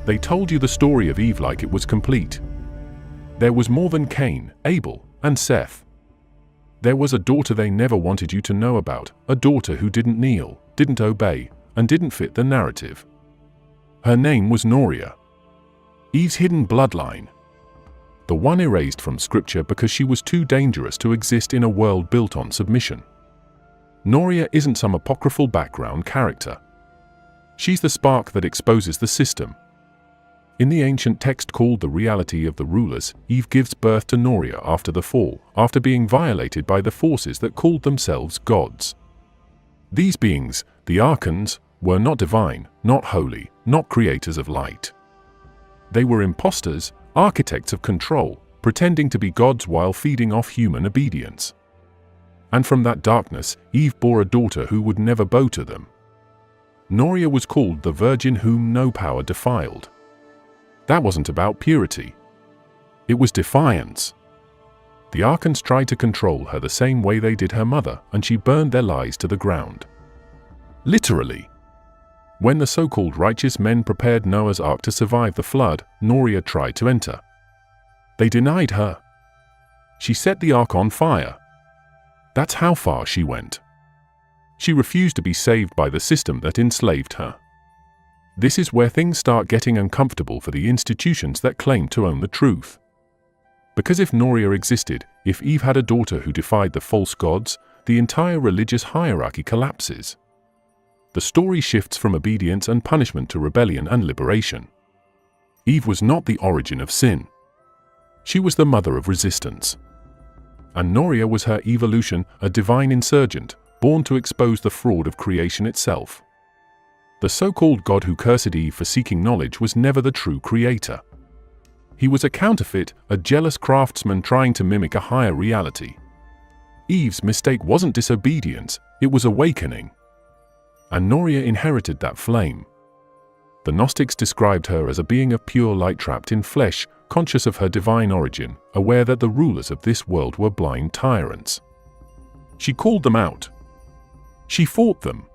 They told you the story of Eve like it was complete. There was more than Cain, Abel, and Seth. There was a daughter they never wanted you to know about, a daughter who didn't kneel, didn't obey, and didn't fit the narrative. Her name was Noria. Eve's hidden bloodline. The one erased from scripture because she was too dangerous to exist in a world built on submission. Noria isn't some apocryphal background character. She's the spark that exposes the system. In the ancient text called The Reality of the Rulers, Eve gives birth to Noria after the fall, after being violated by the forces that called themselves gods. These beings, the archons, were not divine, not holy, not creators of light. They were impostors, architects of control, pretending to be gods while feeding off human obedience. And from that darkness, Eve bore a daughter who would never bow to them. Noria was called the virgin whom no power defiled. That wasn't about purity. It was defiance. The archons tried to control her the same way they did her mother, and she burned their lies to the ground. Literally. When the so-called righteous men prepared Noah's ark to survive the flood, Noria tried to enter. They denied her. She set the ark on fire. That's how far she went. She refused to be saved by the system that enslaved her. This is where things start getting uncomfortable for the institutions that claim to own the truth. Because if Noria existed, if Eve had a daughter who defied the false gods, the entire religious hierarchy collapses. The story shifts from obedience and punishment to rebellion and liberation. Eve was not the origin of sin. She was the mother of resistance. And Noria was her evolution, a divine insurgent, born to expose the fraud of creation itself. The so-called God who cursed Eve for seeking knowledge was never the true creator. He was a counterfeit, a jealous craftsman trying to mimic a higher reality. Eve's mistake wasn't disobedience, it was awakening. And Noria inherited that flame. The Gnostics described her as a being of pure light trapped in flesh, conscious of her divine origin, aware that the rulers of this world were blind tyrants. She called them out. She fought them.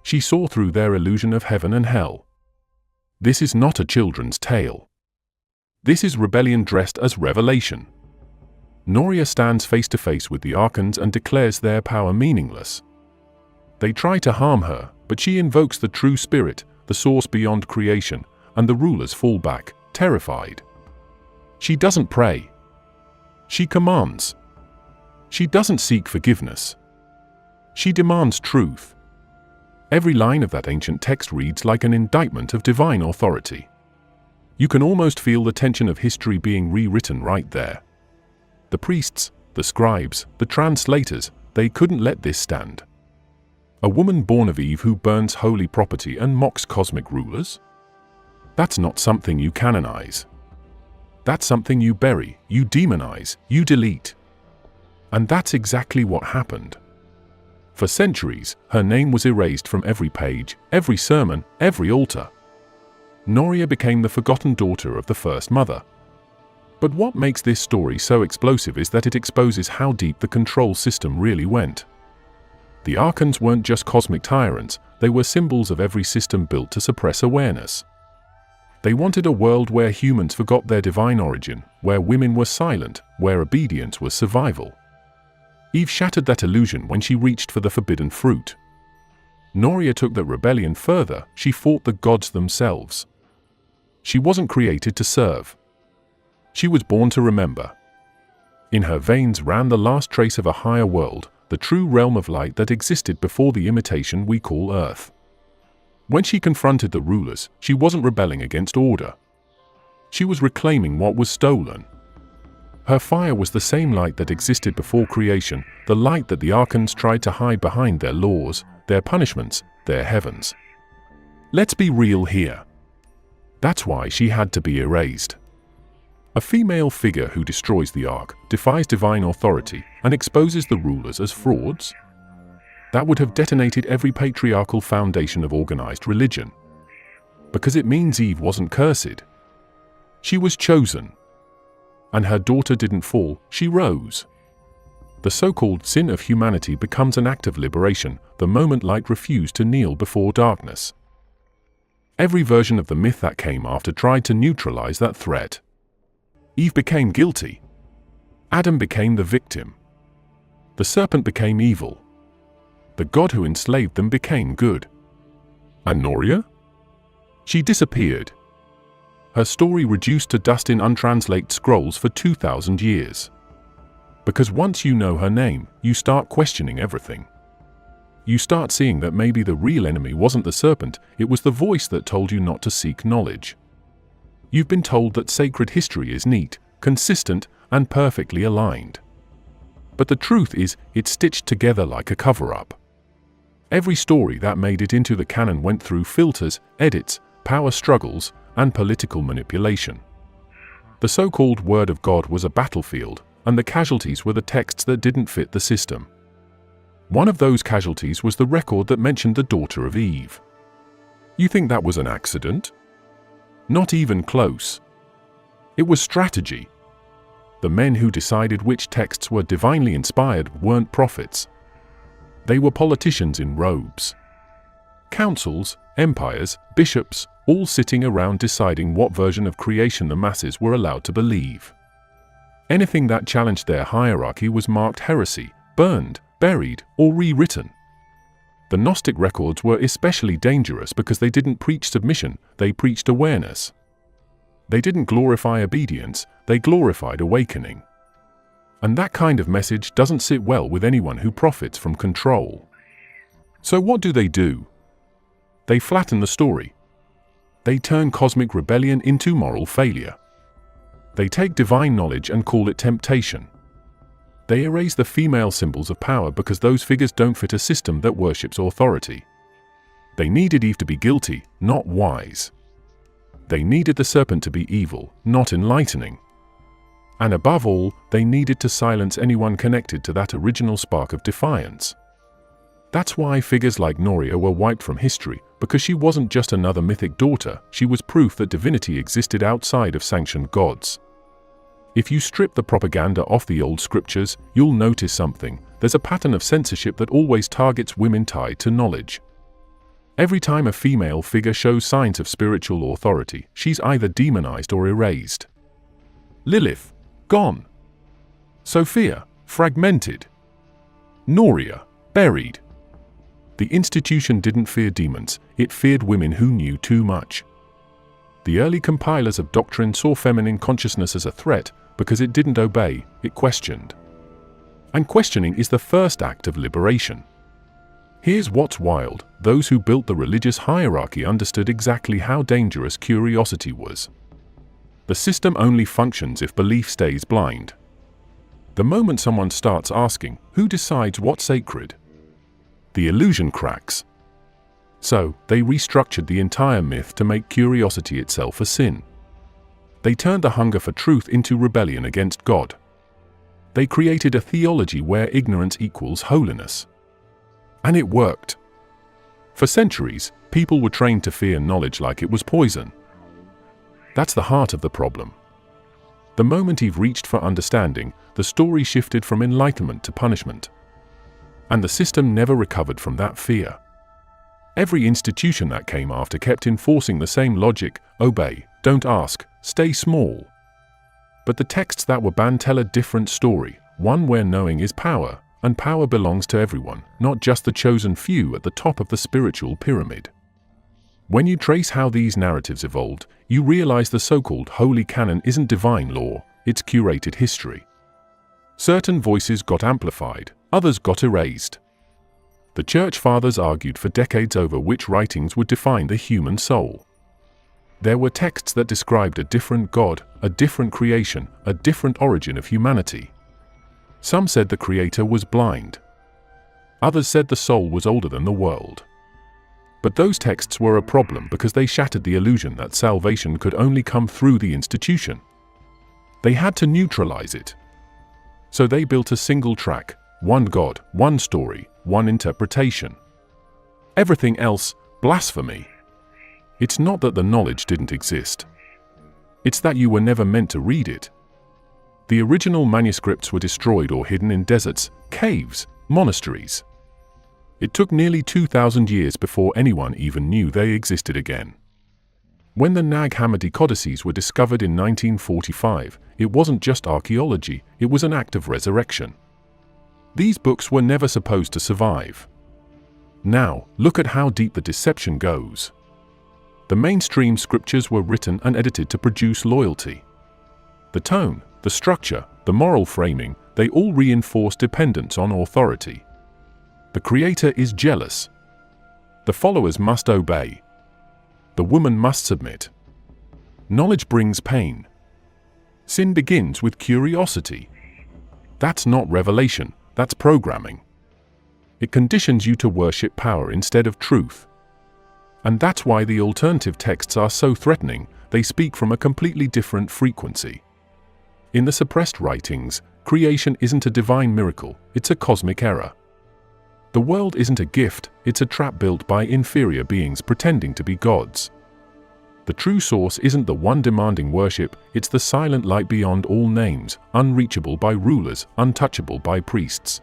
She saw through their illusion of heaven and hell. This is not a children's tale. This is rebellion dressed as revelation. Noria stands face to face with the archons and declares their power meaningless. They try to harm her, but she invokes the true spirit, the source beyond creation, and the rulers fall back, terrified. She doesn't pray. She commands. She doesn't seek forgiveness. She demands truth. Every line of that ancient text reads like an indictment of divine authority. You can almost feel the tension of history being rewritten right there. The priests, the scribes, the translators, they couldn't let this stand. A woman born of Eve who burns holy property and mocks cosmic rulers? That's not something you canonize. That's something you bury, you demonize, you delete. And that's exactly what happened. For centuries, her name was erased from every page, every sermon, every altar. Noria became the forgotten daughter of the first mother. But what makes this story so explosive is that it exposes how deep the control system really went. The archons weren't just cosmic tyrants, they were symbols of every system built to suppress awareness. They wanted a world where humans forgot their divine origin, where women were silent, where obedience was survival. Eve shattered that illusion when she reached for the forbidden fruit. Noria took that rebellion further, she fought the gods themselves. She wasn't created to serve. She was born to remember. In her veins ran the last trace of a higher world, the true realm of light that existed before the imitation we call Earth. When she confronted the rulers, she wasn't rebelling against order. She was reclaiming what was stolen. Her fire was the same light that existed before creation, the light that the archons tried to hide behind their laws, their punishments, their heavens. Let's be real here. That's why she had to be erased. A female figure who destroys the ark, defies divine authority, and exposes the rulers as frauds? That would have detonated every patriarchal foundation of organized religion. Because it means Eve wasn't cursed. She was chosen. And her daughter didn't fall, she rose. The so-called sin of humanity becomes an act of liberation the moment light refused to kneel before darkness. Every version of the myth that came after tried to neutralize that threat. Eve became guilty. Adam became the victim. The serpent became evil. The god who enslaved them became good. And Noria? She disappeared. Her story reduced to dust in untranslated scrolls for 2,000 years. Because once you know her name, you start questioning everything. You start seeing that maybe the real enemy wasn't the serpent, it was the voice that told you not to seek knowledge. You've been told that sacred history is neat, consistent, and perfectly aligned. But the truth is, it's stitched together like a cover-up. Every story that made it into the canon went through filters, edits, power struggles, and political manipulation. The so-called Word of God was a battlefield, and the casualties were the texts that didn't fit the system. One of those casualties was the record that mentioned the daughter of Eve. You think that was an accident? Not even close. It was strategy. The men who decided which texts were divinely inspired weren't prophets. They were politicians in robes. Councils, empires, bishops, all sitting around deciding what version of creation the masses were allowed to believe. Anything that challenged their hierarchy was marked heresy, burned, buried, or rewritten. The Gnostic records were especially dangerous because they didn't preach submission, they preached awareness. They didn't glorify obedience, they glorified awakening. And that kind of message doesn't sit well with anyone who profits from control. So what do? They flatten the story. They turn cosmic rebellion into moral failure. They take divine knowledge and call it temptation. They erase the female symbols of power because those figures don't fit a system that worships authority. They needed Eve to be guilty, not wise. They needed the serpent to be evil, not enlightening. And above all, they needed to silence anyone connected to that original spark of defiance. That's why figures like Noria were wiped from history, because she wasn't just another mythic daughter, she was proof that divinity existed outside of sanctioned gods. If you strip the propaganda off the old scriptures, you'll notice something. There's a pattern of censorship that always targets women tied to knowledge. Every time a female figure shows signs of spiritual authority, she's either demonized or erased. Lilith, gone. Sophia, fragmented. Noria, buried. The institution didn't fear demons, it feared women who knew too much. The early compilers of doctrine saw feminine consciousness as a threat because it didn't obey, it questioned. And questioning is the first act of liberation. Here's what's wild: those who built the religious hierarchy understood exactly how dangerous curiosity was. The system only functions if belief stays blind. The moment someone starts asking, who decides what's sacred? The illusion cracks. So, they restructured the entire myth to make curiosity itself a sin. They turned the hunger for truth into rebellion against God. They created a theology where ignorance equals holiness. And it worked. For centuries, people were trained to fear knowledge like it was poison. That's the heart of the problem. The moment Eve reached for understanding, the story shifted from enlightenment to punishment. And the system never recovered from that fear. Every institution that came after kept enforcing the same logic: obey, don't ask, stay small. But the texts that were banned tell a different story, one where knowing is power, and power belongs to everyone, not just the chosen few at the top of the spiritual pyramid. When you trace how these narratives evolved, you realize the so-called holy canon isn't divine law, it's curated history. Certain voices got amplified, others got erased. The Church Fathers argued for decades over which writings would define the human soul. There were texts that described a different God, a different creation, a different origin of humanity. Some said the Creator was blind. Others said the soul was older than the world. But those texts were a problem because they shattered the illusion that salvation could only come through the institution. They had to neutralize it. So they built a single track: one God, one story, one interpretation. Everything else, blasphemy. It's not that the knowledge didn't exist. It's that you were never meant to read it. The original manuscripts were destroyed or hidden in deserts, caves, monasteries. It took nearly 2,000 years before anyone even knew they existed again. When the Nag Hammadi codices were discovered in 1945, it wasn't just archaeology, it was an act of resurrection. These books were never supposed to survive. Now, look at how deep the deception goes. The mainstream scriptures were written and edited to produce loyalty. The tone, the structure, the moral framing, they all reinforce dependence on authority. The creator is jealous. The followers must obey. The woman must submit. Knowledge brings pain. Sin begins with curiosity. That's not revelation, that's programming. It conditions you to worship power instead of truth. And that's why the alternative texts are so threatening, they speak from a completely different frequency. In the suppressed writings, creation isn't a divine miracle, it's a cosmic error. The world isn't a gift, it's a trap built by inferior beings pretending to be gods. The true source isn't the one demanding worship, it's the silent light beyond all names, unreachable by rulers, untouchable by priests.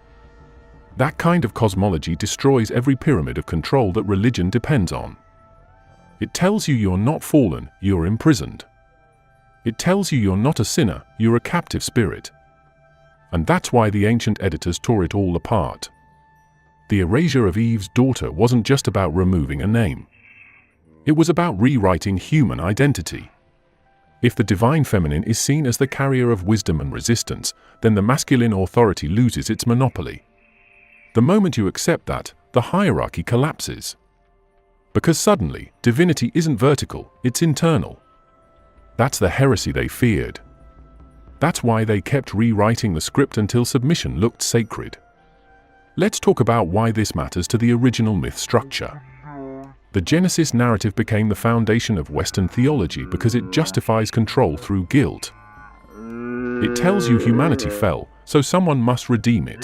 That kind of cosmology destroys every pyramid of control that religion depends on. It tells you you're not fallen, you're imprisoned. It tells you you're not a sinner, you're a captive spirit. And that's why the ancient editors tore it all apart. The erasure of Eve's daughter wasn't just about removing a name. It was about rewriting human identity. If the divine feminine is seen as the carrier of wisdom and resistance, then the masculine authority loses its monopoly. The moment you accept that, the hierarchy collapses. Because suddenly, divinity isn't vertical, it's internal. That's the heresy they feared. That's why they kept rewriting the script until submission looked sacred. Let's talk about why this matters to the original myth structure. The Genesis narrative became the foundation of Western theology because it justifies control through guilt. It tells you humanity fell, so someone must redeem it.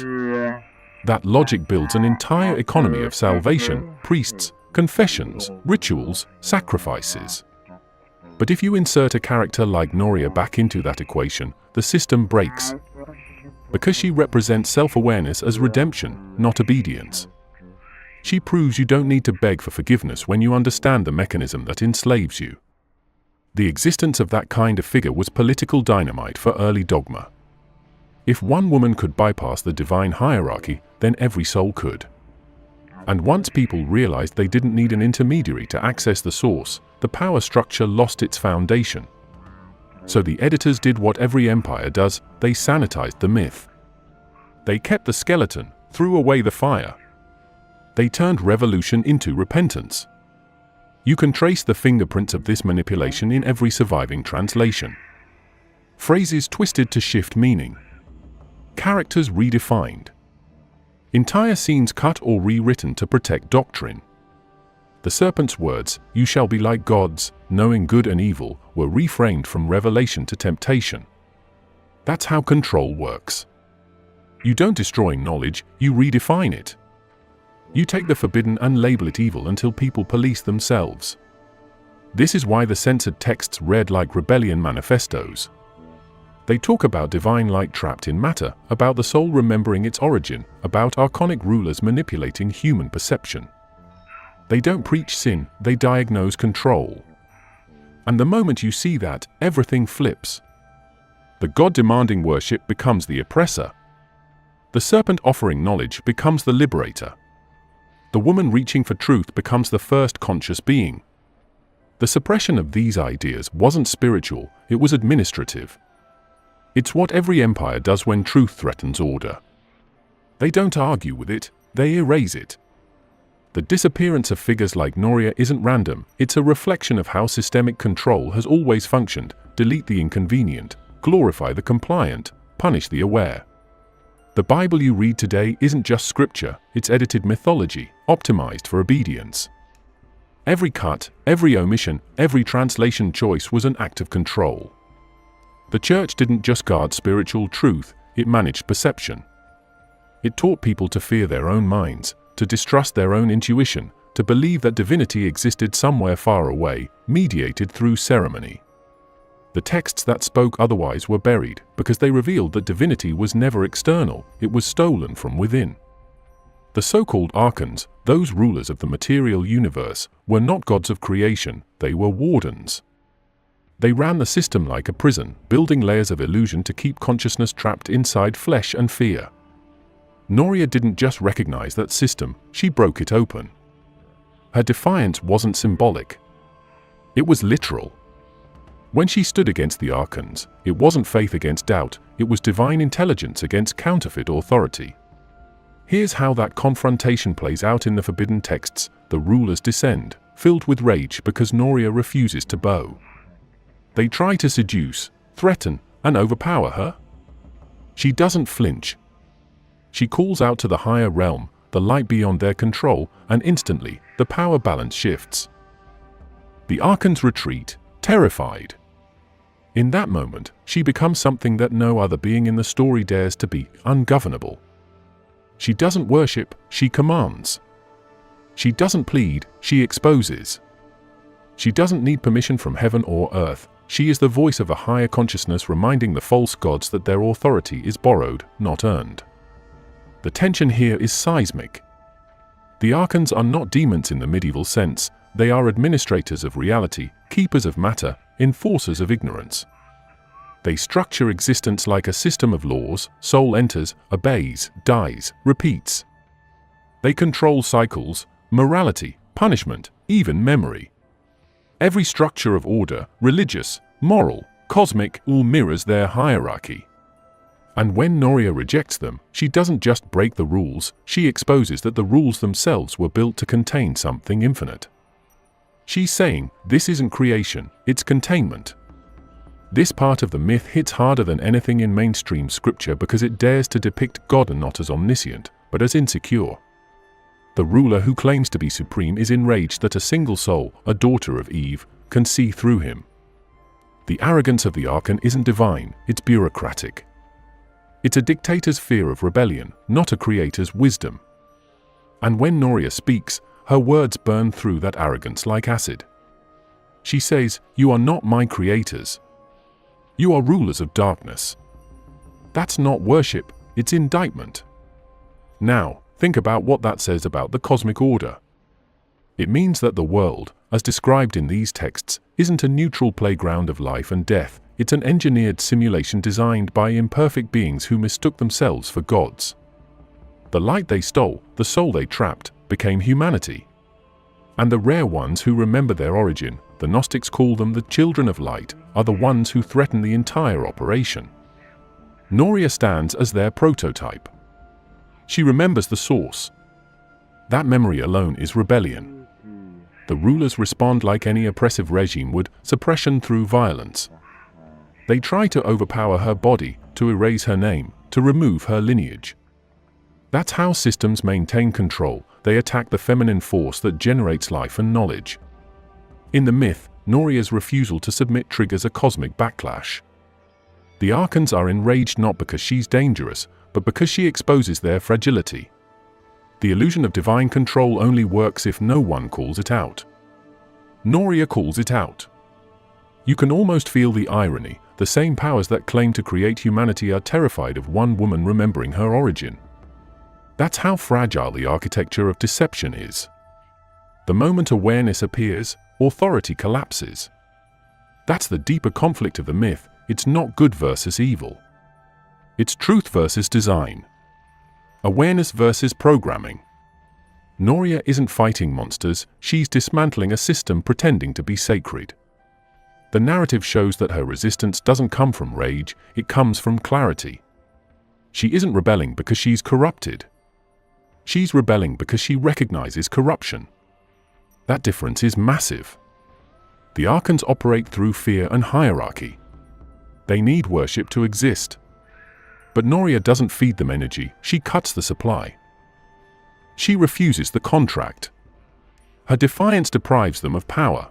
That logic builds an entire economy of salvation, priests, confessions, rituals, sacrifices. But if you insert a character like Noria back into that equation, the system breaks. Because she represents self-awareness as redemption, not obedience. She proves you don't need to beg for forgiveness when you understand the mechanism that enslaves you. The existence of that kind of figure was political dynamite for early dogma. If one woman could bypass the divine hierarchy, then every soul could. And once people realized they didn't need an intermediary to access the source, the power structure lost its foundation. So the editors did what every empire does, they sanitized the myth. They kept the skeleton, threw away the fire. They turned revolution into repentance. You can trace the fingerprints of this manipulation in every surviving translation. Phrases twisted to shift meaning. Characters redefined. Entire scenes cut or rewritten to protect doctrine. The serpent's words, "You shall be like gods, knowing good and evil," were reframed from revelation to temptation. That's how control works. You don't destroy knowledge, you redefine it. You take the forbidden and label it evil until people police themselves. This is why the censored texts read like rebellion manifestos. They talk about divine light trapped in matter, about the soul remembering its origin, about archonic rulers manipulating human perception. They don't preach sin, they diagnose control. And the moment you see that, everything flips. The God demanding worship becomes the oppressor. The serpent offering knowledge becomes the liberator. The woman reaching for truth becomes the first conscious being. The suppression of these ideas wasn't spiritual, it was administrative. It's what every empire does when truth threatens order. They don't argue with it, they erase it. The disappearance of figures like Noria isn't random, it's a reflection of how systemic control has always functioned: delete the inconvenient, glorify the compliant, punish the aware. The Bible you read today isn't just scripture, it's edited mythology, optimized for obedience. Every cut, every omission, every translation choice was an act of control. The church didn't just guard spiritual truth, it managed perception. It taught people to fear their own minds, to distrust their own intuition, to believe that divinity existed somewhere far away, mediated through ceremony. The texts that spoke otherwise were buried, because they revealed that divinity was never external, it was stolen from within. The so-called archons, Those rulers of the material universe were not gods of creation, they were wardens. They ran the system like a prison, building layers of illusion to keep consciousness trapped inside flesh and fear. Noria didn't just recognize that system, she broke it open. Her defiance wasn't symbolic. It was literal. When she stood against the archons, it wasn't faith against doubt, it was divine intelligence against counterfeit authority. Here's how that confrontation plays out in the forbidden texts. The rulers descend, filled with rage because Noria refuses to bow. They try to seduce, threaten, and overpower her. She doesn't flinch. She calls out to the higher realm, the light beyond their control, and instantly, the power balance shifts. The archons retreat, terrified. In that moment, she becomes something that no other being in the story dares to be: ungovernable. She doesn't worship, she commands. She doesn't plead, she exposes. She doesn't need permission from heaven or earth, she is the voice of a higher consciousness reminding the false gods that their authority is borrowed, not earned. The tension here is seismic. The archons are not demons in the medieval sense, they are administrators of reality, keepers of matter, enforcers of ignorance. They structure existence like a system of laws: soul enters, obeys, dies, repeats. They control cycles, morality, punishment, even memory. Every structure of order, religious, moral, cosmic, all mirrors their hierarchy. And when Noria rejects them, she doesn't just break the rules, she exposes that the rules themselves were built to contain something infinite. She's saying, this isn't creation, it's containment. This part of the myth hits harder than anything in mainstream scripture because it dares to depict God not as omniscient, but as insecure. The ruler who claims to be supreme is enraged that a single soul, a daughter of Eve, can see through him. The arrogance of the archon isn't divine, it's bureaucratic. It's a dictator's fear of rebellion, not a creator's wisdom. And when Noria speaks, her words burn through that arrogance like acid. She says, "You are not my creators. You are rulers of darkness." That's not worship, it's indictment. Now, think about what that says about the cosmic order. It means that the world, as described in these texts, isn't a neutral playground of life and death, it's an engineered simulation designed by imperfect beings who mistook themselves for gods. The light they stole, the soul they trapped, became humanity. And the rare ones who remember their origin, the Gnostics call them the children of light, are the ones who threaten the entire operation. Noria stands as their prototype. She remembers the source. That memory alone is rebellion. The rulers respond like any oppressive regime would: suppression through violence. They try to overpower her body, to erase her name, to remove her lineage. That's how systems maintain control, they attack the feminine force that generates life and knowledge. In the myth, Noria's refusal to submit triggers a cosmic backlash. The archons are enraged not because she's dangerous, but because she exposes their fragility. The illusion of divine control only works if no one calls it out. Noria calls it out. You can almost feel the irony: the same powers that claim to create humanity are terrified of one woman remembering her origin. That's how fragile the architecture of deception is. The moment awareness appears, authority collapses. That's the deeper conflict of the myth: it's not good versus evil. It's truth versus design. Awareness versus programming. Noria isn't fighting monsters, she's dismantling a system pretending to be sacred. The narrative shows that her resistance doesn't come from rage, it comes from clarity. She isn't rebelling because she's corrupted. She's rebelling because she recognizes corruption. That difference is massive. The archons operate through fear and hierarchy. They need worship to exist. But Noria doesn't feed them energy, she cuts the supply. She refuses the contract. Her defiance deprives them of power.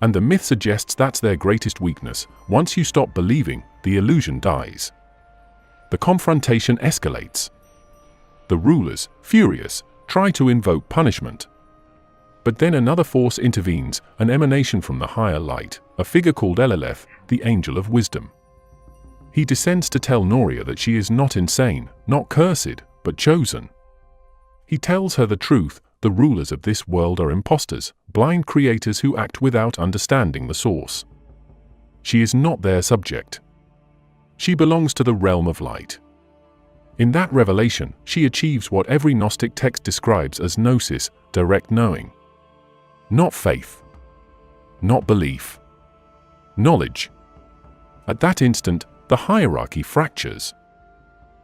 And the myth suggests that's their greatest weakness: once you stop believing, the illusion dies. The confrontation escalates. The rulers, furious, try to invoke punishment. But then another force intervenes, an emanation from the higher light, a figure called Eleleth, the Angel of Wisdom. He descends to tell Noria that she is not insane, not cursed, but chosen. He tells her the truth: the rulers of this world are imposters, blind creators who act without understanding the source. She is not their subject. She belongs to the realm of light. In that revelation, she achieves what every Gnostic text describes as Gnosis, direct knowing. Not faith. Not belief. Knowledge. At that instant, the hierarchy fractures.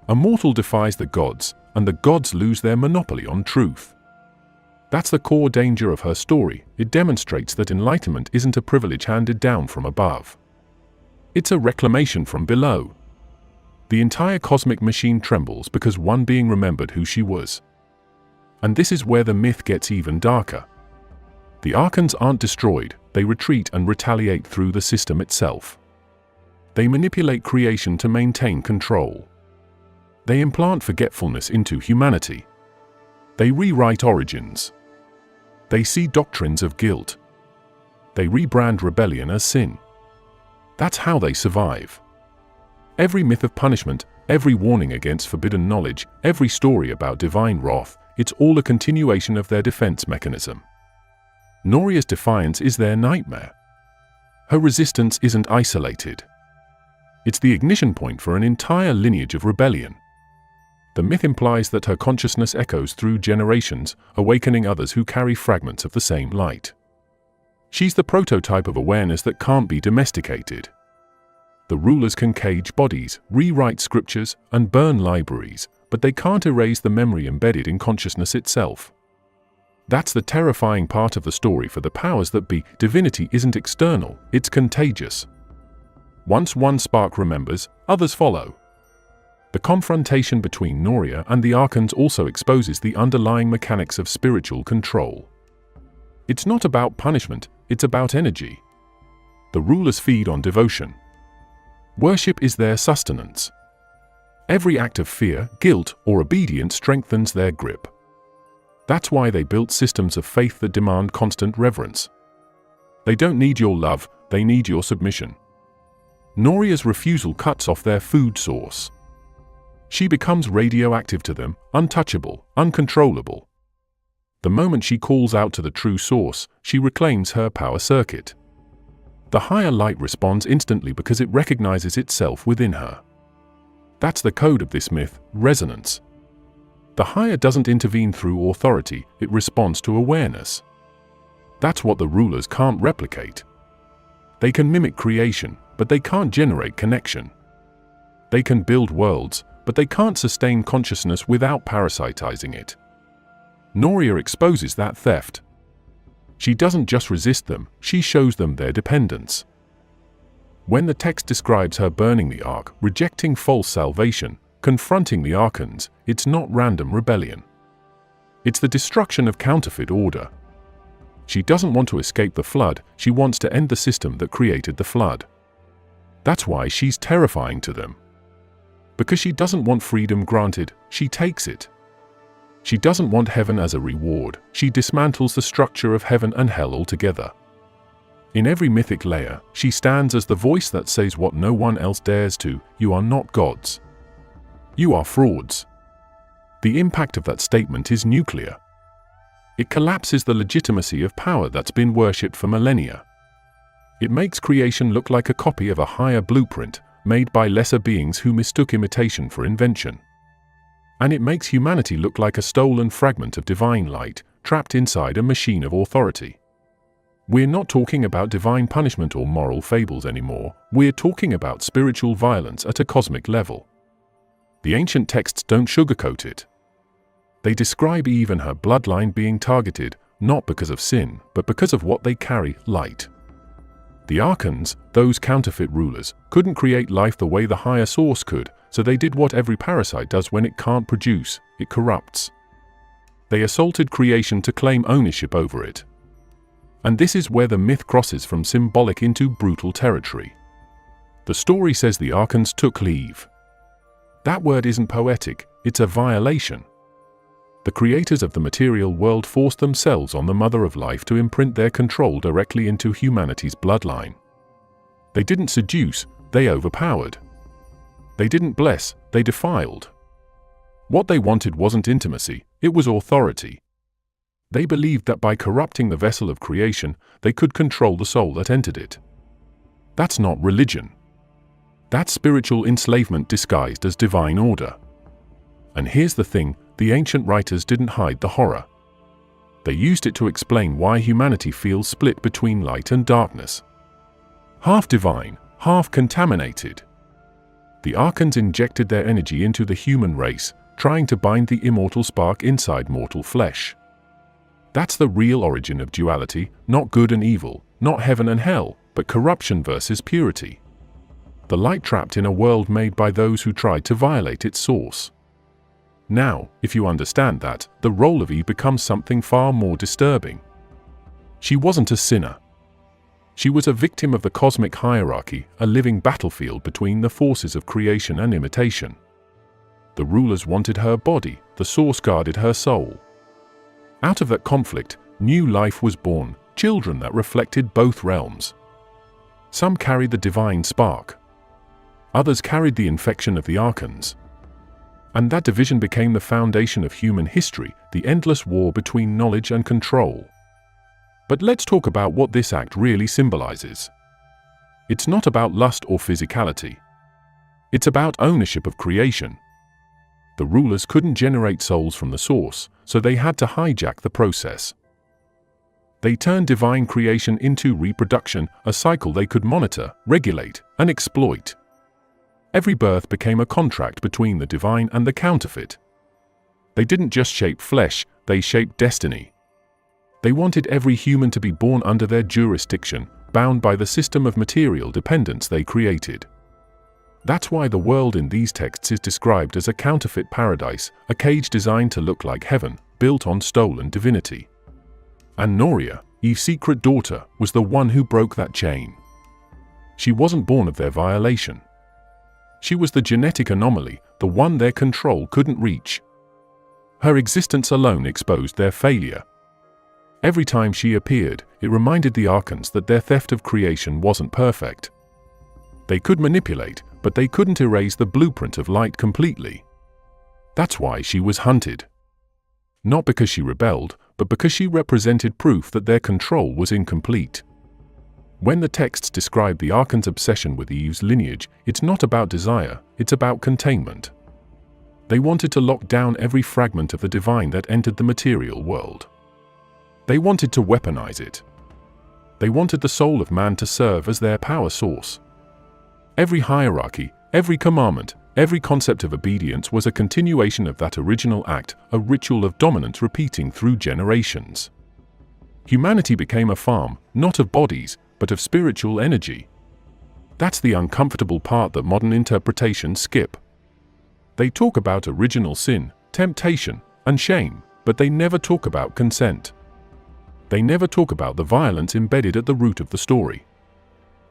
A mortal defies the gods, and the gods lose their monopoly on truth. That's the core danger of her story. It demonstrates that enlightenment isn't a privilege handed down from above. It's a reclamation from below. The entire cosmic machine trembles because one being remembered who she was. And this is where the myth gets even darker. The archons aren't destroyed, they retreat and retaliate through the system itself. They manipulate creation to maintain control. They implant forgetfulness into humanity. They rewrite origins. They see doctrines of guilt. They rebrand rebellion as sin. That's how they survive. Every myth of punishment, every warning against forbidden knowledge, every story about divine wrath, it's all a continuation of their defense mechanism. Noria's defiance is their nightmare. Her resistance isn't isolated. It's the ignition point for an entire lineage of rebellion. The myth implies that her consciousness echoes through generations, awakening others who carry fragments of the same light. She's the prototype of awareness that can't be domesticated. The rulers can cage bodies, rewrite scriptures, and burn libraries, but they can't erase the memory embedded in consciousness itself. That's the terrifying part of the story for the powers that be. Divinity isn't external, it's contagious. Once one spark remembers, others follow. The confrontation between Noria and the archons also exposes the underlying mechanics of spiritual control. It's not about punishment, it's about energy. The rulers feed on devotion. Worship is their sustenance. Every act of fear, guilt, or obedience strengthens their grip. That's why they built systems of faith that demand constant reverence. They don't need your love, they need your submission. Noria's refusal cuts off their food source. She becomes radioactive to them, untouchable, uncontrollable. The moment she calls out to the true source, she reclaims her power circuit. The higher light responds instantly because it recognizes itself within her. That's the code of this myth, resonance. The higher doesn't intervene through authority, it responds to awareness. That's what the rulers can't replicate. They can mimic creation, but they can't generate connection. They can build worlds, but they can't sustain consciousness without parasitizing it. Noria exposes that theft. She doesn't just resist them, she shows them their dependence. When the text describes her burning the ark, rejecting false salvation, confronting the archons, it's not random rebellion. It's the destruction of counterfeit order. She doesn't want to escape the flood, she wants to end the system that created the flood. That's why she's terrifying to them. Because she doesn't want freedom granted, she takes it. She doesn't want heaven as a reward, she dismantles the structure of heaven and hell altogether. In every mythic layer, she stands as the voice that says what no one else dares to: you are not gods. You are frauds. The impact of that statement is nuclear. It collapses the legitimacy of power that's been worshipped for millennia. It makes creation look like a copy of a higher blueprint, made by lesser beings who mistook imitation for invention. And it makes humanity look like a stolen fragment of divine light, trapped inside a machine of authority. We're not talking about divine punishment or moral fables anymore, we're talking about spiritual violence at a cosmic level. The ancient texts don't sugarcoat it. They describe Eve and her bloodline being targeted, not because of sin, but because of what they carry, light. The archons, those counterfeit rulers, couldn't create life the way the higher source could, so they did what every parasite does when it can't produce: it corrupts. They assaulted creation to claim ownership over it. And this is where the myth crosses from symbolic into brutal territory. The story says the archons took leave. That word isn't poetic, it's a violation. The creators of the material world forced themselves on the Mother of Life to imprint their control directly into humanity's bloodline. They didn't seduce, they overpowered. They didn't bless, they defiled. What they wanted wasn't intimacy, it was authority. They believed that by corrupting the vessel of creation, they could control the soul that entered it. That's not religion. That's spiritual enslavement disguised as divine order. And here's the thing, the ancient writers didn't hide the horror. They used it to explain why humanity feels split between light and darkness. Half divine, half contaminated. The archons injected their energy into the human race, trying to bind the immortal spark inside mortal flesh. That's the real origin of duality, not good and evil, not heaven and hell, but corruption versus purity. The light trapped in a world made by those who tried to violate its source. Now, if you understand that, the role of Eve becomes something far more disturbing. She wasn't a sinner. She was a victim of the cosmic hierarchy, a living battlefield between the forces of creation and imitation. The rulers wanted her body, the source guarded her soul. Out of that conflict, new life was born, children that reflected both realms. Some carried the divine spark. Others carried the infection of the archons. And that division became the foundation of human history, the endless war between knowledge and control. But let's talk about what this act really symbolizes. It's not about lust or physicality. It's about ownership of creation. The rulers couldn't generate souls from the source, so they had to hijack the process. They turned divine creation into reproduction, a cycle they could monitor, regulate, and exploit. Every birth became a contract between the divine and the counterfeit. They didn't just shape flesh, they shaped destiny. They wanted every human to be born under their jurisdiction, bound by the system of material dependence they created. That's why the world in these texts is described as a counterfeit paradise, a cage designed to look like heaven, built on stolen divinity. And Noria, Eve's secret daughter, was the one who broke that chain. She wasn't born of their violation. She was the genetic anomaly, the one their control couldn't reach. Her existence alone exposed their failure. Every time she appeared, it reminded the archons that their theft of creation wasn't perfect. They could manipulate, but they couldn't erase the blueprint of light completely. That's why she was hunted. Not because she rebelled, but because she represented proof that their control was incomplete. When the texts describe the archons' obsession with Eve's lineage, it's not about desire, it's about containment. They wanted to lock down every fragment of the divine that entered the material world. They wanted to weaponize it. They wanted the soul of man to serve as their power source. Every hierarchy, every commandment, every concept of obedience was a continuation of that original act, a ritual of dominance repeating through generations. Humanity became a farm, not of bodies, but of spiritual energy. That's the uncomfortable part that modern interpretations skip. They talk about original sin, temptation, and shame, but they never talk about consent. They never talk about the violence embedded at the root of the story.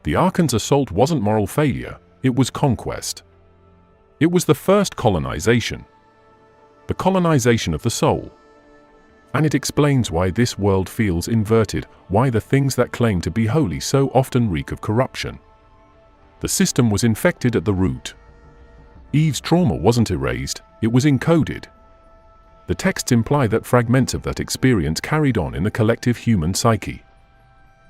The archons' assault wasn't moral failure, it was conquest. It was the first colonization. The colonization of the soul. And it explains why this world feels inverted, why the things that claim to be holy so often reek of corruption. The system was infected at the root. Eve's trauma wasn't erased, it was encoded. The texts imply that fragments of that experience carried on in the collective human psyche.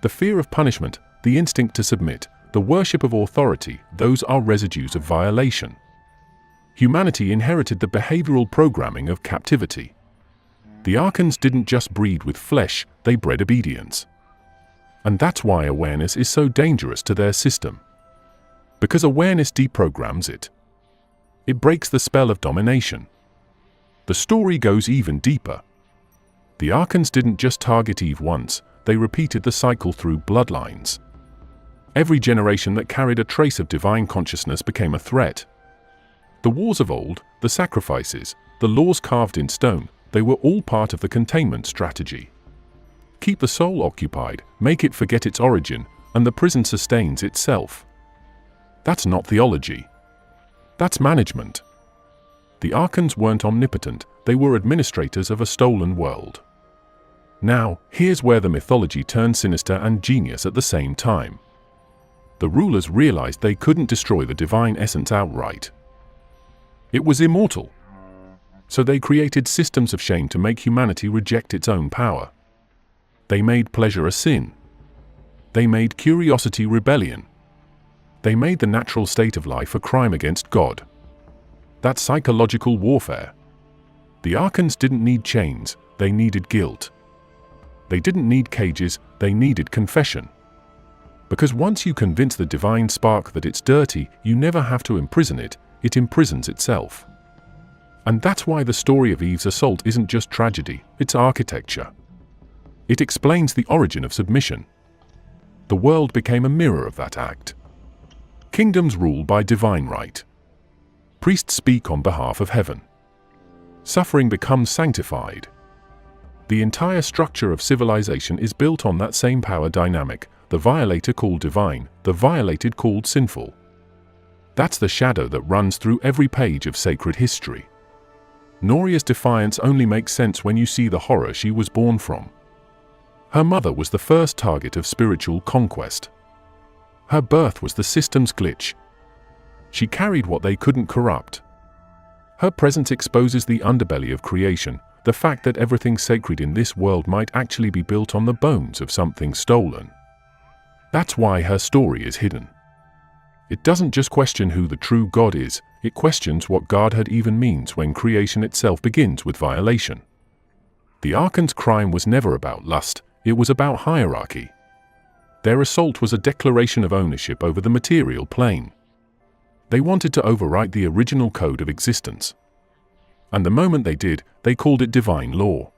The fear of punishment, the instinct to submit, the worship of authority, those are residues of violation. Humanity inherited the behavioral programming of captivity. The archons didn't just breed with flesh, they bred obedience. And that's why awareness is so dangerous to their system. Because awareness deprograms it. It breaks the spell of domination. The story goes even deeper. The archons didn't just target Eve once, they repeated the cycle through bloodlines. Every generation that carried a trace of divine consciousness became a threat. The wars of old, the sacrifices, the laws carved in stone, they were all part of the containment strategy. Keep the soul occupied, make it forget its origin, and the prison sustains itself. That's not theology. That's management. The archons weren't omnipotent, they were administrators of a stolen world. Now, here's where the mythology turned sinister and genius at the same time. The rulers realized they couldn't destroy the divine essence outright. It was immortal. So they created systems of shame to make humanity reject its own power. They made pleasure a sin. They made curiosity rebellion. They made the natural state of life a crime against God. That's psychological warfare. The Archons didn't need chains, they needed guilt. They didn't need cages, they needed confession. Because once you convince the divine spark that it's dirty, you never have to imprison it, it imprisons itself. And that's why the story of Eve's assault isn't just tragedy, it's architecture. It explains the origin of submission. The world became a mirror of that act. Kingdoms rule by divine right. Priests speak on behalf of heaven. Suffering becomes sanctified. The entire structure of civilization is built on that same power dynamic, the violator called divine, the violated called sinful. That's the shadow that runs through every page of sacred history. Noria's defiance only makes sense when you see the horror she was born from. Her mother was the first target of spiritual conquest. Her birth was the system's glitch. She carried what they couldn't corrupt. Her presence exposes the underbelly of creation, the fact that everything sacred in this world might actually be built on the bones of something stolen. That's why her story is hidden. It doesn't just question who the true God is, it questions what godhood even means when creation itself begins with violation. The Archons' crime was never about lust, it was about hierarchy. Their assault was a declaration of ownership over the material plane. They wanted to overwrite the original code of existence. And the moment they did, they called it divine law.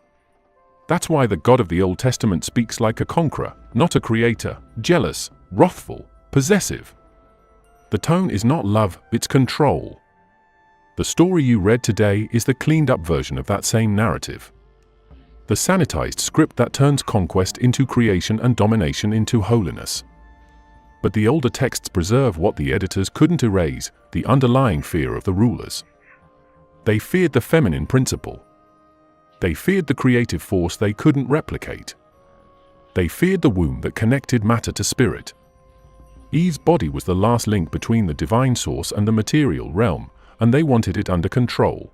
That's why the God of the Old Testament speaks like a conqueror, not a creator, jealous, wrathful, possessive. The tone is not love, it's control. The story you read today is the cleaned-up version of that same narrative. The sanitized script that turns conquest into creation and domination into holiness. But the older texts preserve what the editors couldn't erase, the underlying fear of the rulers. They feared the feminine principle. They feared the creative force they couldn't replicate. They feared the womb that connected matter to spirit. Eve's body was the last link between the divine source and the material realm, and they wanted it under control.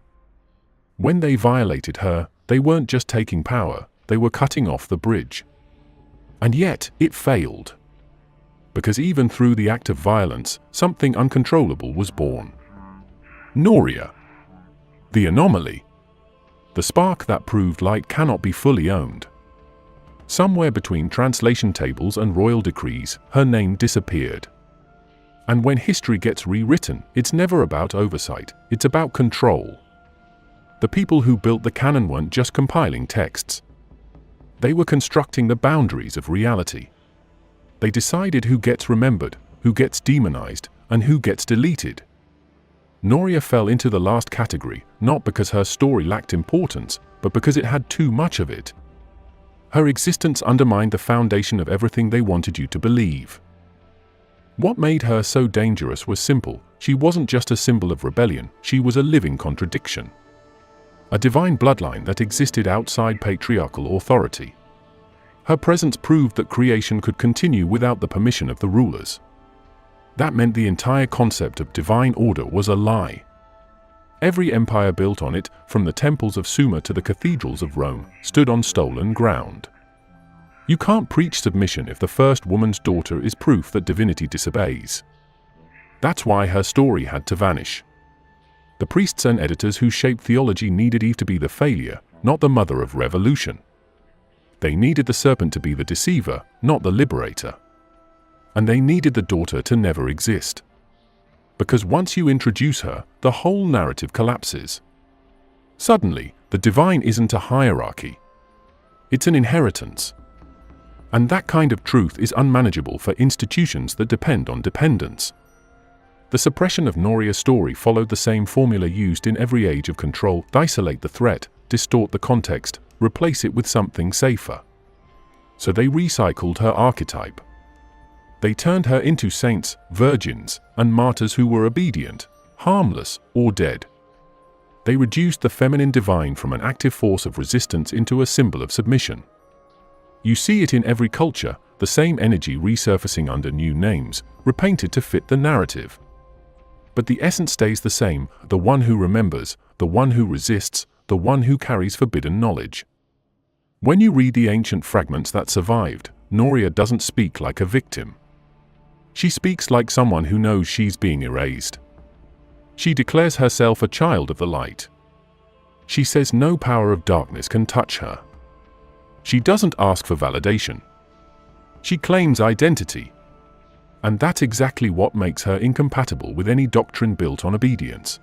When they violated her, they weren't just taking power, they were cutting off the bridge. And yet, it failed. Because even through the act of violence, something uncontrollable was born. Noria. The anomaly. The spark that proved light cannot be fully owned. Somewhere between translation tables and royal decrees, her name disappeared. And when history gets rewritten, it's never about oversight, it's about control. The people who built the canon weren't just compiling texts. They were constructing the boundaries of reality. They decided who gets remembered, who gets demonized, and who gets deleted. Noria fell into the last category, not because her story lacked importance, but because it had too much of it. Her existence undermined the foundation of everything they wanted you to believe. What made her so dangerous was simple. She wasn't just a symbol of rebellion, she was a living contradiction. A divine bloodline that existed outside patriarchal authority. Her presence proved that creation could continue without the permission of the rulers. That meant the entire concept of divine order was a lie. Every empire built on it, from the temples of Sumer to the cathedrals of Rome, stood on stolen ground. You can't preach submission if the first woman's daughter is proof that divinity disobeys. That's why her story had to vanish. The priests and editors who shaped theology needed Eve to be the failure, not the mother of revolution. They needed the serpent to be the deceiver, not the liberator. And they needed the daughter to never exist. Because once you introduce her, the whole narrative collapses. Suddenly, the divine isn't a hierarchy. It's an inheritance. And that kind of truth is unmanageable for institutions that depend on dependence. The suppression of Noria's story followed the same formula used in every age of control: isolate the threat, distort the context, replace it with something safer. So they recycled her archetype. They turned her into saints, virgins, and martyrs who were obedient, harmless, or dead. They reduced the feminine divine from an active force of resistance into a symbol of submission. You see it in every culture, the same energy resurfacing under new names, repainted to fit the narrative. But the essence stays the same: the one who remembers, the one who resists, the one who carries forbidden knowledge. When you read the ancient fragments that survived, Noria doesn't speak like a victim. She speaks like someone who knows she's being erased. She declares herself a child of the light. She says no power of darkness can touch her. She doesn't ask for validation. She claims identity. And that's exactly what makes her incompatible with any doctrine built on obedience.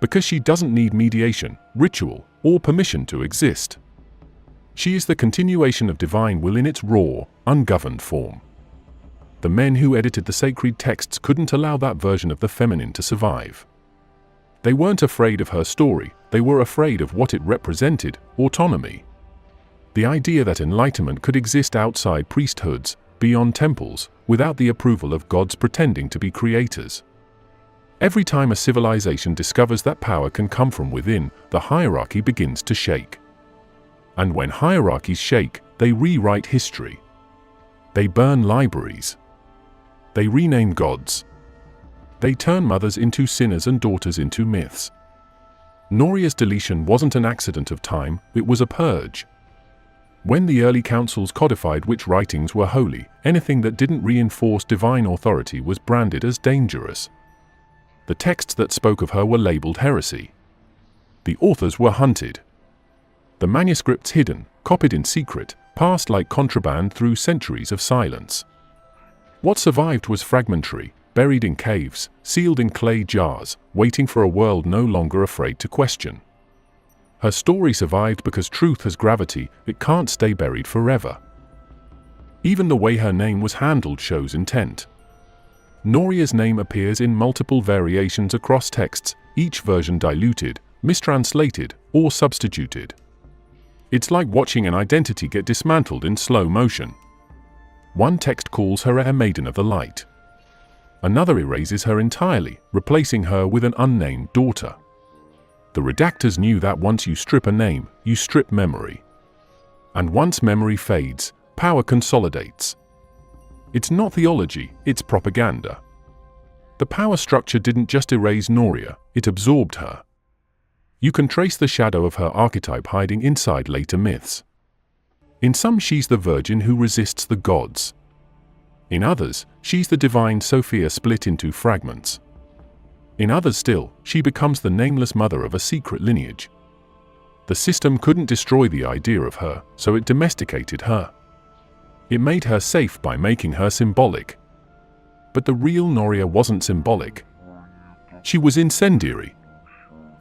Because she doesn't need mediation, ritual, or permission to exist. She is the continuation of divine will in its raw, ungoverned form. The men who edited the sacred texts couldn't allow that version of the feminine to survive. They weren't afraid of her story, they were afraid of what it represented: autonomy. The idea that enlightenment could exist outside priesthoods, beyond temples, without the approval of gods pretending to be creators. Every time a civilization discovers that power can come from within, the hierarchy begins to shake. And when hierarchies shake, they rewrite history. They burn libraries. They rename gods. They turn mothers into sinners and daughters into myths. Noria's deletion wasn't an accident of time, it was a purge. When the early councils codified which writings were holy, anything that didn't reinforce divine authority was branded as dangerous. The texts that spoke of her were labeled heresy. The authors were hunted. The manuscripts hidden, copied in secret, passed like contraband through centuries of silence. What survived was fragmentary, buried in caves, sealed in clay jars, waiting for a world no longer afraid to question. Her story survived because truth has gravity, it can't stay buried forever. Even the way her name was handled shows intent. Noria's name appears in multiple variations across texts, each version diluted, mistranslated, or substituted. It's like watching an identity get dismantled in slow motion. One text calls her a maiden of the light. Another erases her entirely, replacing her with an unnamed daughter. The redactors knew that once you strip a name, you strip memory. And once memory fades, power consolidates. It's not theology, it's propaganda. The power structure didn't just erase Noria, it absorbed her. You can trace the shadow of her archetype hiding inside later myths. In some, she's the virgin who resists the gods. In others, she's the divine Sophia split into fragments. In others still, she becomes the nameless mother of a secret lineage. The system couldn't destroy the idea of her, so it domesticated her. It made her safe by making her symbolic. But the real Noria wasn't symbolic. She was incendiary.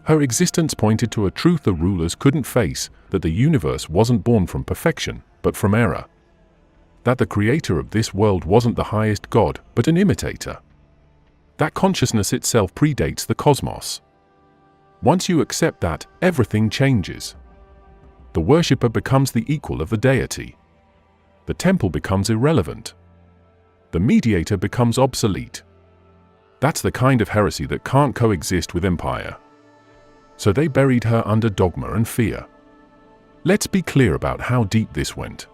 Her existence pointed to a truth the rulers couldn't face, that the universe wasn't born from perfection, but from error. That the creator of this world wasn't the highest god, but an imitator. That consciousness itself predates the cosmos. Once you accept that, everything changes. The worshipper becomes the equal of the deity. The temple becomes irrelevant. The mediator becomes obsolete. That's the kind of heresy that can't coexist with empire. So they buried her under dogma and fear. Let's be clear about how deep this went.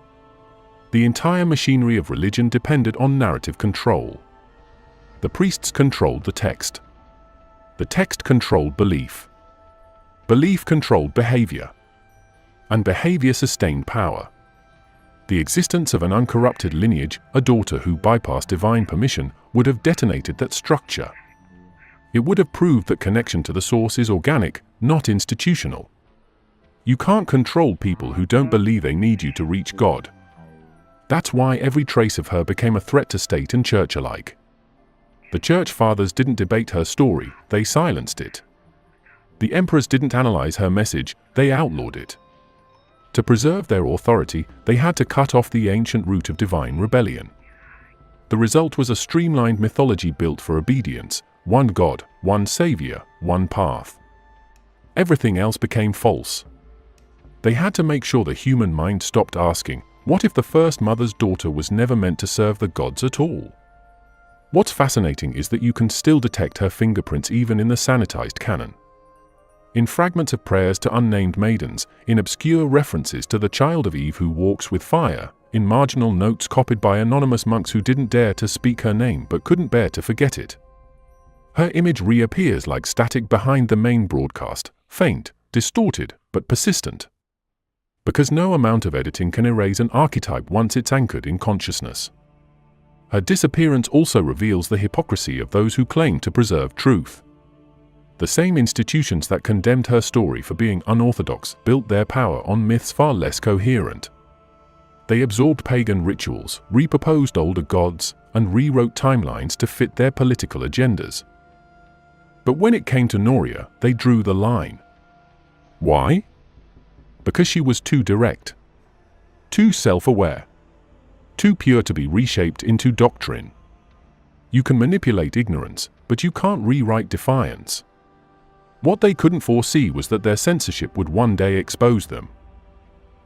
The entire machinery of religion depended on narrative control. The priests controlled the text. The text controlled belief. Belief controlled behavior. And behavior sustained power. The existence of an uncorrupted lineage, a daughter who bypassed divine permission, would have detonated that structure. It would have proved that connection to the source is organic, not institutional. You can't control people who don't believe they need you to reach God. That's why every trace of her became a threat to state and church alike. The church fathers didn't debate her story, they silenced it. The emperors didn't analyze her message, they outlawed it. To preserve their authority, they had to cut off the ancient root of divine rebellion. The result was a streamlined mythology built for obedience, one God, one savior, one path. Everything else became false. They had to make sure the human mind stopped asking, what if the first mother's daughter was never meant to serve the gods at all? What's fascinating is that you can still detect her fingerprints even in the sanitized canon. In fragments of prayers to unnamed maidens, in obscure references to the child of Eve who walks with fire, in marginal notes copied by anonymous monks who didn't dare to speak her name but couldn't bear to forget it. Her image reappears like static behind the main broadcast, faint, distorted, but persistent. Because no amount of editing can erase an archetype once it's anchored in consciousness. Her disappearance also reveals the hypocrisy of those who claim to preserve truth. The same institutions that condemned her story for being unorthodox built their power on myths far less coherent. They absorbed pagan rituals, reproposed older gods, and rewrote timelines to fit their political agendas. But when it came to Noria, they drew the line. Why? Because she was too direct, too self-aware, too pure to be reshaped into doctrine. You can manipulate ignorance, but you can't rewrite defiance. What they couldn't foresee was that their censorship would one day expose them.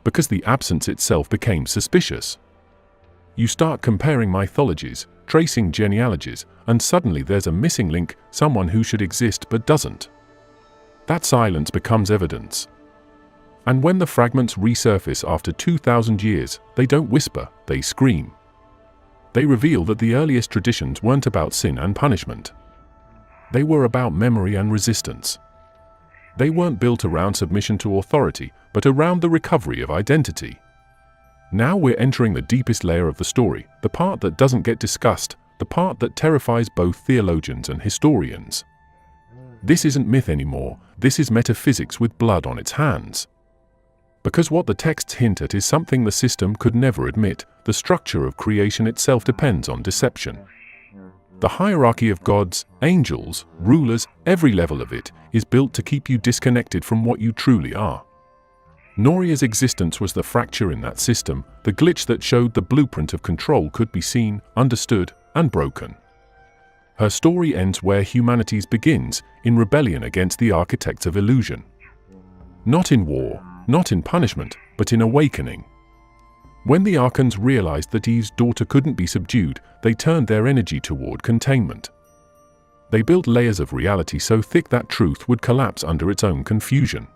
Because the absence itself became suspicious. You start comparing mythologies, tracing genealogies, and suddenly there's a missing link, someone who should exist but doesn't. That silence becomes evidence. And when the fragments resurface after 2,000 years, they don't whisper, they scream. They reveal that the earliest traditions weren't about sin and punishment. They were about memory and resistance. They weren't built around submission to authority, but around the recovery of identity. Now we're entering the deepest layer of the story, the part that doesn't get discussed, the part that terrifies both theologians and historians. This isn't myth anymore, this is metaphysics with blood on its hands. Because what the texts hint at is something the system could never admit, the structure of creation itself depends on deception. The hierarchy of gods, angels, rulers, every level of it, is built to keep you disconnected from what you truly are. Noria's existence was the fracture in that system, the glitch that showed the blueprint of control could be seen, understood, and broken. Her story ends where humanity's begins, in rebellion against the architects of illusion. Not in war, not in punishment, but in awakening. When the Archons realized that Eve's daughter couldn't be subdued, they turned their energy toward containment. They built layers of reality so thick that truth would collapse under its own confusion.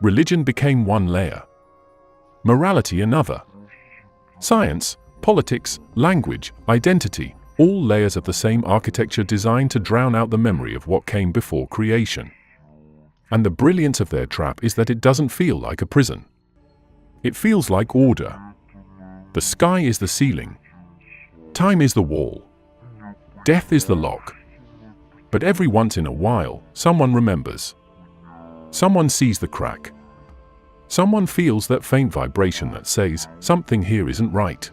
Religion became one layer. Morality another. Science, politics, language, identity, all layers of the same architecture designed to drown out the memory of what came before creation. And the brilliance of their trap is that it doesn't feel like a prison. It feels like order. The sky is the ceiling. Time is the wall. Death is the lock. But every once in a while, someone remembers. Someone sees the crack. Someone feels that faint vibration that says, something here isn't right.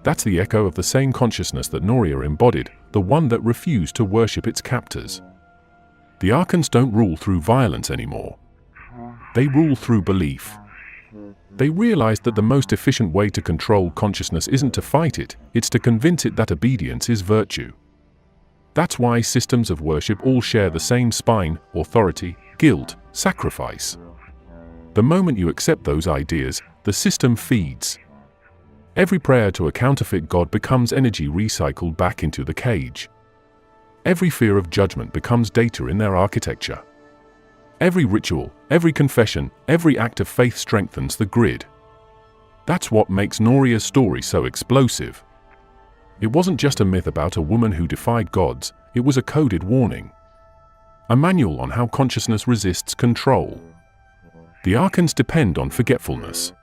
That's the echo of the same consciousness that Noria embodied, the one that refused to worship its captors. The Archons don't rule through violence anymore. They rule through belief. They realized that the most efficient way to control consciousness isn't to fight it, it's to convince it that obedience is virtue. That's why systems of worship all share the same spine: authority, guilt, sacrifice. The moment you accept those ideas, the system feeds. Every prayer to a counterfeit god becomes energy recycled back into the cage. Every fear of judgment becomes data in their architecture. Every ritual, every confession, every act of faith strengthens the grid. That's what makes Noria's story so explosive. It wasn't just a myth about a woman who defied gods, it was a coded warning. A manual on how consciousness resists control. The Archons depend on forgetfulness.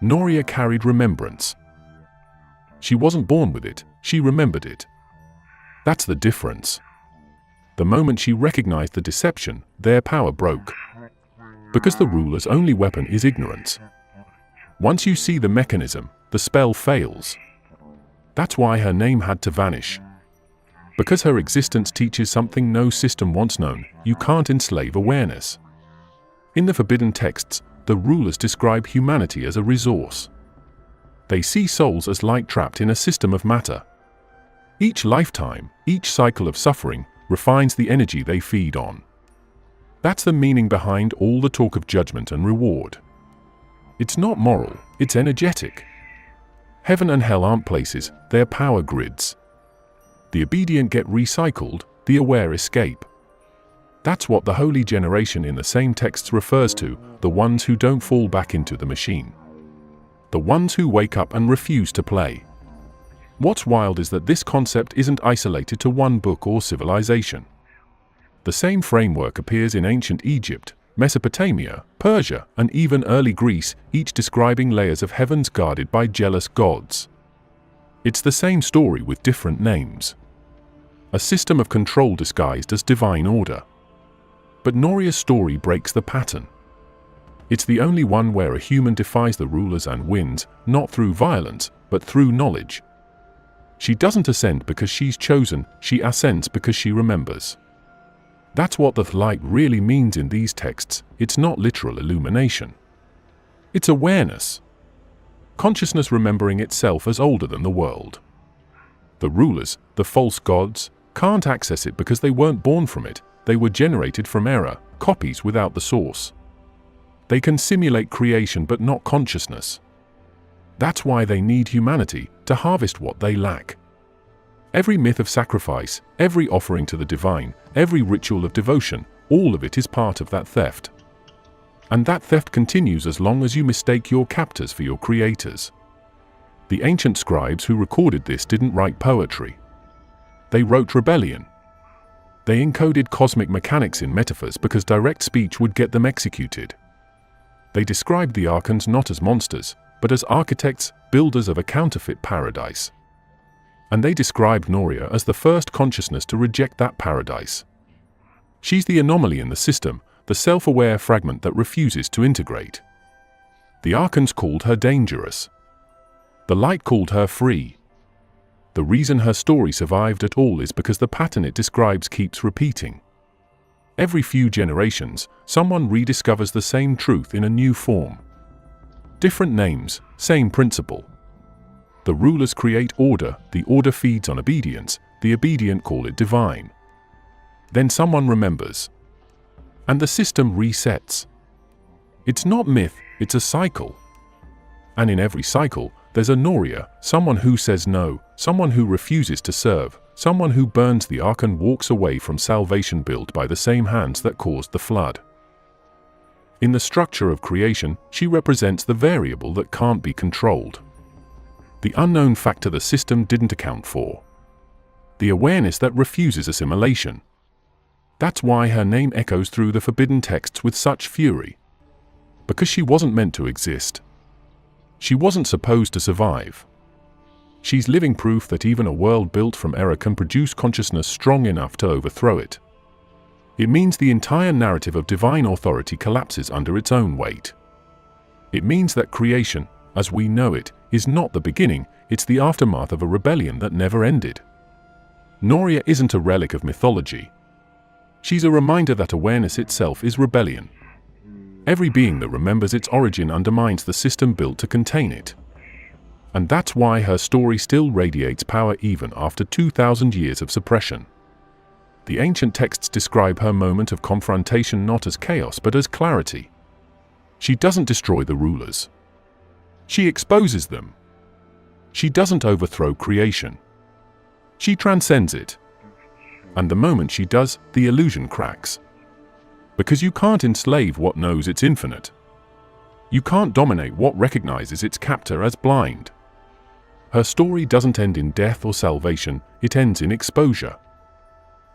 Noria carried remembrance. She wasn't born with it, she remembered it. That's the difference. The moment she recognized the deception, their power broke. Because the ruler's only weapon is ignorance. Once you see the mechanism, the spell fails. That's why her name had to vanish. Because her existence teaches something no system once known: you can't enslave awareness. In the forbidden texts, the rulers describe humanity as a resource. They see souls as light trapped in a system of matter. Each lifetime, each cycle of suffering, refines the energy they feed on. That's the meaning behind all the talk of judgment and reward. It's not moral, it's energetic. Heaven and hell aren't places, they're power grids. The obedient get recycled, the aware escape. That's what the holy generation in the same texts refers to, the ones who don't fall back into the machine. The ones who wake up and refuse to play. What's wild is that this concept isn't isolated to one book or civilization. The same framework appears in ancient Egypt, Mesopotamia, Persia, and even early Greece, each describing layers of heavens guarded by jealous gods. It's the same story with different names. A system of control disguised as divine order. But Noria's story breaks the pattern. It's the only one where a human defies the rulers and wins, not through violence, but through knowledge. She doesn't ascend because she's chosen, she ascends because she remembers. That's what the light really means in these texts. It's not literal illumination. It's awareness. Consciousness remembering itself as older than the world. The rulers, the false gods, can't access it because they weren't born from it, they were generated from error, copies without the source. They can simulate creation but not consciousness. That's why they need humanity, to harvest what they lack. Every myth of sacrifice, every offering to the divine, every ritual of devotion, all of it is part of that theft. And that theft continues as long as you mistake your captors for your creators. The ancient scribes who recorded this didn't write poetry. They wrote rebellion. They encoded cosmic mechanics in metaphors because direct speech would get them executed. They described the archons not as monsters, but as architects, builders of a counterfeit paradise. And they described Noria as the first consciousness to reject that paradise. She's the anomaly in the system, the self-aware fragment that refuses to integrate. The archons called her dangerous. The light called her free. The reason her story survived at all is because the pattern it describes keeps repeating. Every few generations, someone rediscovers the same truth in a new form. Different names, same principle. The rulers create order, the order feeds on obedience, the obedient call it divine. Then someone remembers. And the system resets. It's not myth, it's a cycle. And in every cycle, there's a Noria, someone who says no, someone who refuses to serve, someone who burns the ark and walks away from salvation built by the same hands that caused the flood. In the structure of creation, she represents the variable that can't be controlled. The unknown factor the system didn't account for. The awareness that refuses assimilation. That's why her name echoes through the forbidden texts with such fury. Because she wasn't meant to exist. She wasn't supposed to survive. She's living proof that even a world built from error can produce consciousness strong enough to overthrow it. It means the entire narrative of divine authority collapses under its own weight. It means that creation, as we know it, is not the beginning, it's the aftermath of a rebellion that never ended. Noria isn't a relic of mythology. She's a reminder that awareness itself is rebellion. Every being that remembers its origin undermines the system built to contain it. And that's why her story still radiates power even after 2,000 years of suppression. The ancient texts describe her moment of confrontation not as chaos but as clarity. She doesn't destroy the rulers. She exposes them. She doesn't overthrow creation. She transcends it. And the moment she does, the illusion cracks. Because you can't enslave what knows it's infinite. You can't dominate what recognizes its captor as blind. Her story doesn't end in death or salvation, it ends in exposure.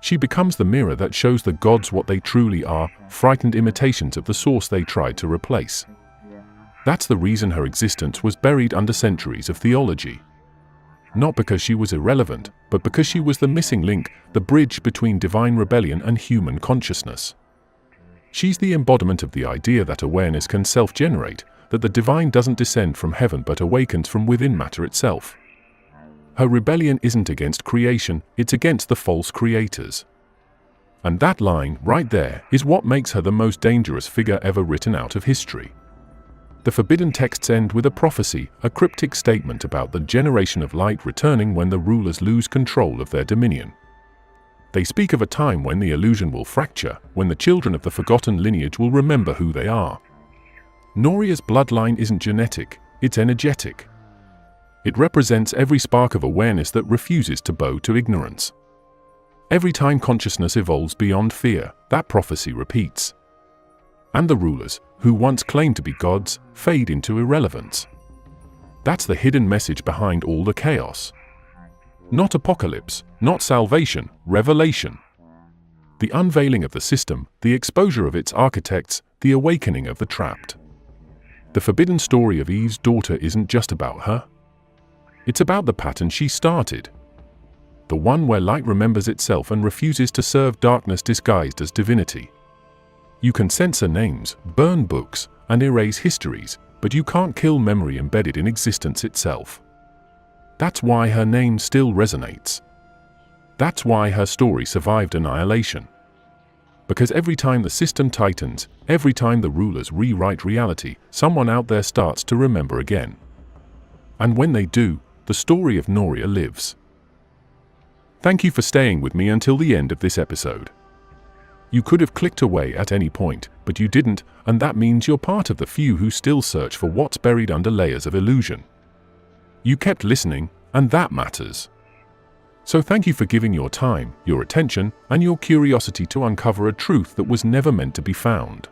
She becomes the mirror that shows the gods what they truly are, frightened imitations of the source they tried to replace. That's the reason her existence was buried under centuries of theology. Not because she was irrelevant, but because she was the missing link, the bridge between divine rebellion and human consciousness. She's the embodiment of the idea that awareness can self-generate, that the divine doesn't descend from heaven but awakens from within matter itself. Her rebellion isn't against creation, it's against the false creators. And that line, right there, is what makes her the most dangerous figure ever written out of history. The forbidden texts end with a prophecy, a cryptic statement about the generation of light returning when the rulers lose control of their dominion. They speak of a time when the illusion will fracture, when the children of the forgotten lineage will remember who they are. Noria's bloodline isn't genetic, it's energetic. It represents every spark of awareness that refuses to bow to ignorance. Every time consciousness evolves beyond fear, that prophecy repeats. And the rulers, who once claimed to be gods, fade into irrelevance. That's the hidden message behind all the chaos. Not apocalypse, not salvation, revelation. The unveiling of the system, the exposure of its architects, the awakening of the trapped. The forbidden story of Eve's daughter isn't just about her. It's about the pattern she started. The one where light remembers itself and refuses to serve darkness disguised as divinity. You can censor names, burn books, and erase histories, but you can't kill memory embedded in existence itself. That's why her name still resonates. That's why her story survived annihilation. Because every time the system tightens, every time the rulers rewrite reality, someone out there starts to remember again. And when they do, the story of Noria lives. Thank you for staying with me until the end of this episode. You could have clicked away at any point, but you didn't, and that means you're part of the few who still search for what's buried under layers of illusion. You kept listening, and that matters. So thank you for giving your time, your attention, and your curiosity to uncover a truth that was never meant to be found.